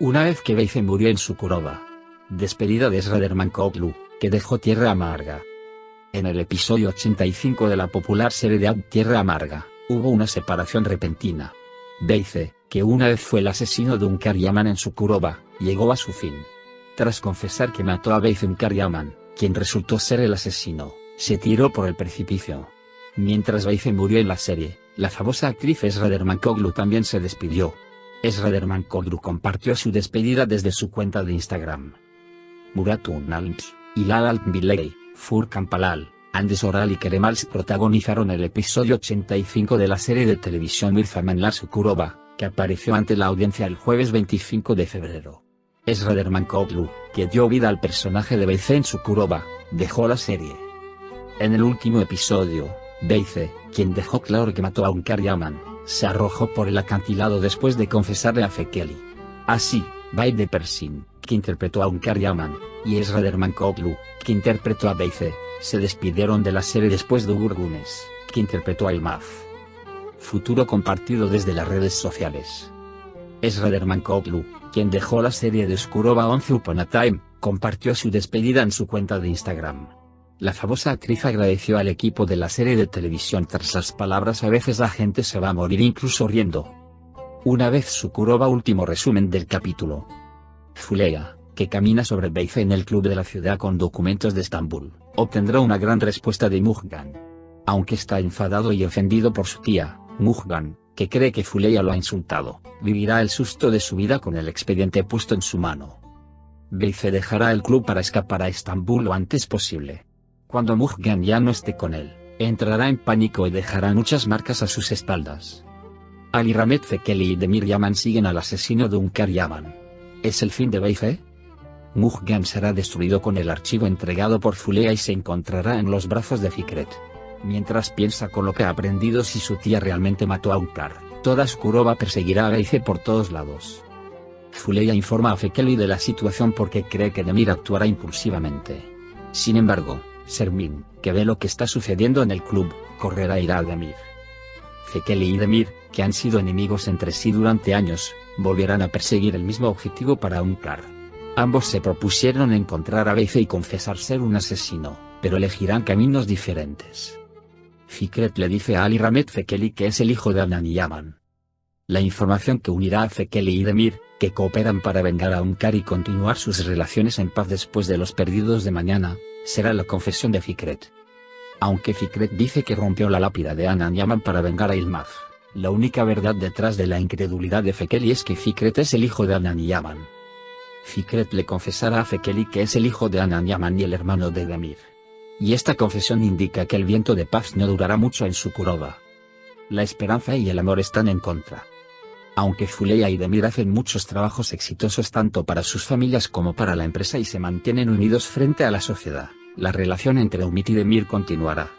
Una vez que Beife murió en Sukuroba. Despedida de Ezra Dermankoglu, que dejó Tierra Amarga. En el episodio 85 de la popular serie de Tierra Amarga, hubo una separación repentina. Beife, que una vez fue el asesino de Unkar-Yaman en Sukuroba, llegó a su fin. Tras confesar que mató a Beife Unkar-Yaman, quien resultó ser el asesino, se tiró por el precipicio. Mientras Beife murió en la serie, la famosa actriz Ezra Dermankoglu también se despidió. Ezra Dermankoglu compartió su despedida desde su cuenta de Instagram. Muratun Alms, Hilal Altbiley, Furkan Palal, Andes Oral y Keremals protagonizaron el episodio 85 de la serie de televisión Mirzamanlar Sukuroba, que apareció ante la audiencia el jueves 25 de febrero. Ezra Dermankoglu, que dio vida al personaje de Beife en Sukuroba, dejó la serie. En el último episodio, Beife, quien dejó claro que mató a Unkar-Yaman, se arrojó por el acantilado después de confesarle a Fekeli. Así, Baide Persin, que interpretó a Unkar-Yaman, y Ezra Dermankoglu, que interpretó a Beife, se despidieron de la serie después de Ugur Gunes, que interpretó a Ilmaz. Futuro compartido desde las redes sociales. Ezra Dermankoglu, quien dejó la serie de Sukuroba Once Upon a Time, compartió su despedida en su cuenta de Instagram. La famosa actriz agradeció al equipo de la serie de televisión tras las palabras "a veces la gente se va a morir incluso riendo". Una vez Sukuroba. Último resumen del capítulo. Fuleya, que camina sobre Beife en el club de la ciudad con documentos de Estambul, obtendrá una gran respuesta de Mujgan. Aunque está enfadado y ofendido por su tía, Mujgan, que cree que Fuleya lo ha insultado, vivirá el susto de su vida con el expediente puesto en su mano. Beife dejará el club para escapar a Estambul lo antes posible. Cuando Mujgan ya no esté con él, entrará en pánico y dejará muchas marcas a sus espaldas. Ali Rahmet Fekeli y Demir Yaman siguen al asesino de Unkar-Yaman. ¿Es el fin de Beife? Mujgan será destruido con el archivo entregado por Fuleya y se encontrará en los brazos de Fikret. Mientras piensa con lo que ha aprendido si su tía realmente mató a Unkar, toda Sukuroba perseguirá a Beife por todos lados. Fuleya informa a Fekeli de la situación porque cree que Demir actuará impulsivamente. Sin embargo, Sermin, que ve lo que está sucediendo en el club, correrá a ir a Demir. Fekeli y Demir, que han sido enemigos entre sí durante años, volverán a perseguir el mismo objetivo para Unkar. Ambos se propusieron encontrar a Beife y confesar ser un asesino, pero elegirán caminos diferentes. Fikret le dice a Ali Rahmet Fekeli que es el hijo de Anand-Yaman. La información que unirá a Fekeli y Demir, que cooperan para vengar a Unkar y continuar sus relaciones en paz después de los perdidos de mañana, será la confesión de Fikret. Aunque Fikret dice que rompió la lápida de Anand-Yaman para vengar a Ilmaz, la única verdad detrás de la incredulidad de Fekeli es que Fikret es el hijo de Anand-Yaman. Fikret le confesará a Fekeli que es el hijo de Anand-Yaman y el hermano de Demir. Y esta confesión indica que el viento de paz no durará mucho en Sukuroba. La esperanza y el amor están en contra. Aunque Fuleya y Demir hacen muchos trabajos exitosos tanto para sus familias como para la empresa y se mantienen unidos frente a la sociedad, la relación entre Umit y Demir continuará.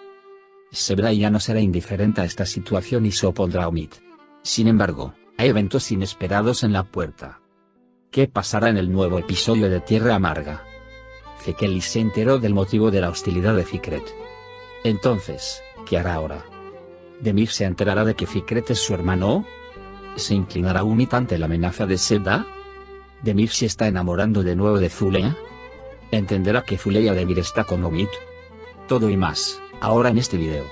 Sebra ya no será indiferente a esta situación y se opondrá a Umit. Sin embargo, hay eventos inesperados en la puerta. ¿Qué pasará en el nuevo episodio de Tierra Amarga? Fekeli se enteró del motivo de la hostilidad de Fikret. Entonces, ¿qué hará ahora? ¿Demir se enterará de que Fikret es su hermano? ¿Se inclinará Umit ante la amenaza de Sebda? ¿Demir se está enamorando de nuevo de Fuleya? ¿Entenderá que Fuleya Demir está con Umit? Todo y más, ahora en este video.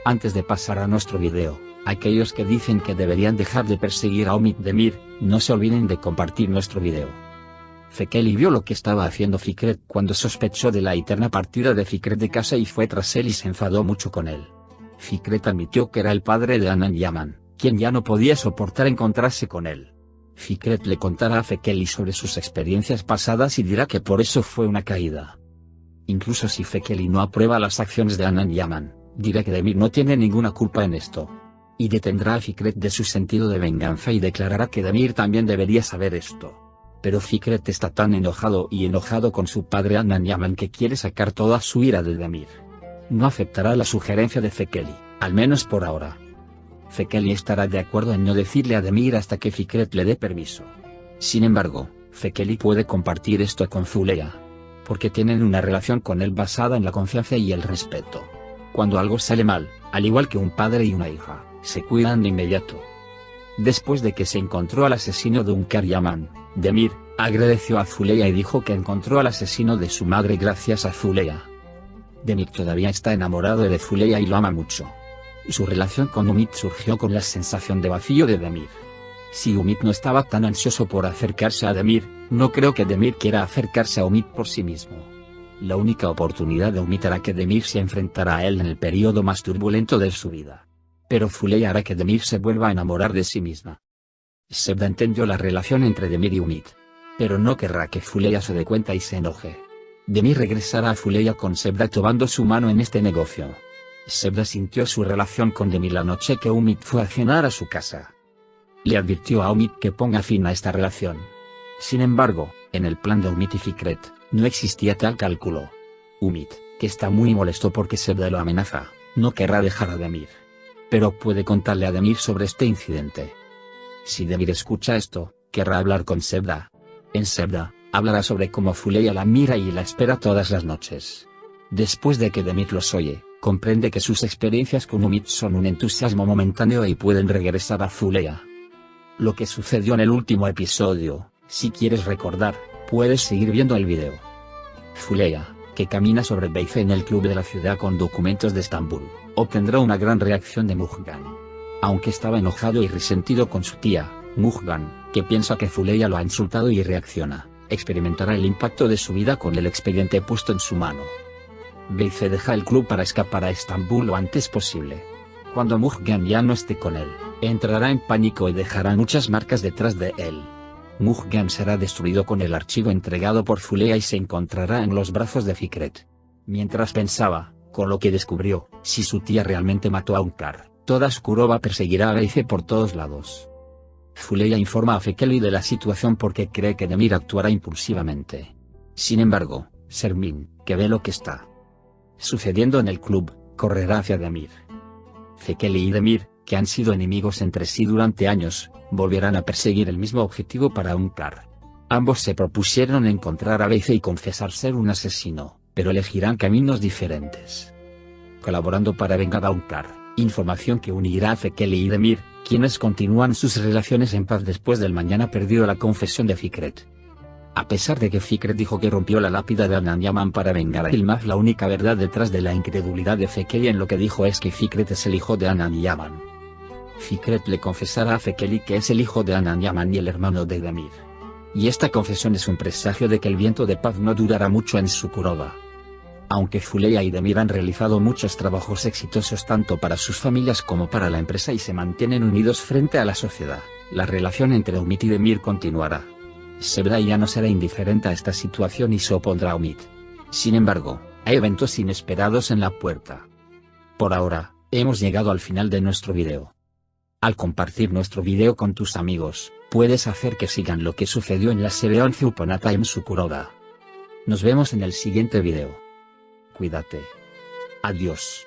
Antes de pasar a nuestro video, aquellos que dicen que deberían dejar de perseguir a Umit Demir, no se olviden de compartir nuestro video. Fekeli vio lo que estaba haciendo Fikret cuando sospechó de la eterna partida de Fikret de casa y fue tras él y se enfadó mucho con él. Fikret admitió que era el padre de Anand-Yaman, quien ya no podía soportar encontrarse con él. Fikret le contará a Fekeli sobre sus experiencias pasadas y dirá que por eso fue una caída. Incluso si Fekeli no aprueba las acciones de Anand-Yaman, dirá que Demir no tiene ninguna culpa en esto. Y detendrá a Fikret de su sentido de venganza y declarará que Demir también debería saber esto. Pero Fikret está tan enojado con su padre Anand-Yaman que quiere sacar toda su ira de Demir. No aceptará la sugerencia de Fekeli, al menos por ahora. Fekeli estará de acuerdo en no decirle a Demir hasta que Fikret le dé permiso. Sin embargo, Fekeli puede compartir esto con Fuleya, porque tienen una relación con él basada en la confianza y el respeto. Cuando algo sale mal, al igual que un padre y una hija, se cuidan de inmediato. Después de que se encontró al asesino de Unkar Yaman, Demir agradeció a Zuleyha y dijo que encontró al asesino de su madre gracias a Zuleyha. Demir todavía está enamorado de Zuleyha y lo ama mucho. Su relación con Umit surgió con la sensación de vacío de Demir. Si Umit no estaba tan ansioso por acercarse a Demir, no creo que Demir quiera acercarse a Umit por sí mismo. La única oportunidad de Umit hará que Demir se enfrentara a él en el periodo más turbulento de su vida. Pero Zuleyha hará que Demir se vuelva a enamorar de sí misma. Sebda entendió la relación entre Demir y Umit. Pero no querrá que Zuleyha se dé cuenta y se enoje. Demir regresará a Zuleyha con Sebda tomando su mano en este negocio. Sebda sintió su relación con Demir la noche que Umit fue a cenar a su casa. Le advirtió a Umit que ponga fin a esta relación. Sin embargo, en el plan de Umit y Fikret, no existía tal cálculo. Umit, que está muy molesto porque Sebda lo amenaza, no querrá dejar a Demir. Pero puede contarle a Demir sobre este incidente. Si Demir escucha esto, querrá hablar con Sebda. En Sebda, hablará sobre cómo Zuleyha la mira y la espera todas las noches. Después de que Demir los oye, comprende que sus experiencias con Umit son un entusiasmo momentáneo y pueden regresar a Zuleyha. Lo que sucedió en el último episodio, si quieres recordar, puedes seguir viendo el video. Zuleyha, que camina sobre Beyze en el club de la ciudad con documentos de Estambul, obtendrá una gran reacción de Mughgan. Aunque estaba enojado y resentido con su tía, Mughgan, que piensa que Zuleyha lo ha insultado y reacciona, experimentará el impacto de su vida con el expediente puesto en su mano. Beyze deja el club para escapar a Estambul lo antes posible. Cuando Mughgan ya no esté con él, entrará en pánico y dejará muchas marcas detrás de él. Mughgan será destruido con el archivo entregado por Zuleyha y se encontrará en los brazos de Fikret. Mientras pensaba, con lo que descubrió, si su tía realmente mató a Unkar, toda Skurova perseguirá a Beyze por todos lados. Zuleyha informa a Fekeli de la situación porque cree que Demir actuará impulsivamente. Sin embargo, Sermin, que ve lo que está sucediendo en el club, correrá hacia Demir. Fekeli y Demir, que han sido enemigos entre sí durante años, volverán a perseguir el mismo objetivo para Unkar. Ambos se propusieron encontrar a Beyze y confesar ser un asesino, pero elegirán caminos diferentes. Colaborando para vengar a Unkar, información que unirá a Fekeli y Demir, quienes continúan sus relaciones en paz después del mañana perdido la confesión de Fikret. A pesar de que Fikret dijo que rompió la lápida de Adnan Yaman para vengar a Yilmaz, la única verdad detrás de la incredulidad de Fekeli en lo que dijo es que Fikret es el hijo de Adnan Yaman. Fikret le confesará a Fekeli que es el hijo de Adnan Yaman y el hermano de Demir. Y esta confesión es un presagio de que el viento de paz no durará mucho en Skurova. Aunque Zuleyha y Demir han realizado muchos trabajos exitosos tanto para sus familias como para la empresa y se mantienen unidos frente a la sociedad, la relación entre Umit y Demir continuará. Sebda ya no será indiferente a esta situación y se opondrá a Umit. Sin embargo, hay eventos inesperados en la puerta. Por ahora, hemos llegado al final de nuestro video. Al compartir nuestro video con tus amigos, puedes hacer que sigan lo que sucedió en la serie Once Upon a Time Skurova. Nos vemos en el siguiente video. Cuídate. Adiós.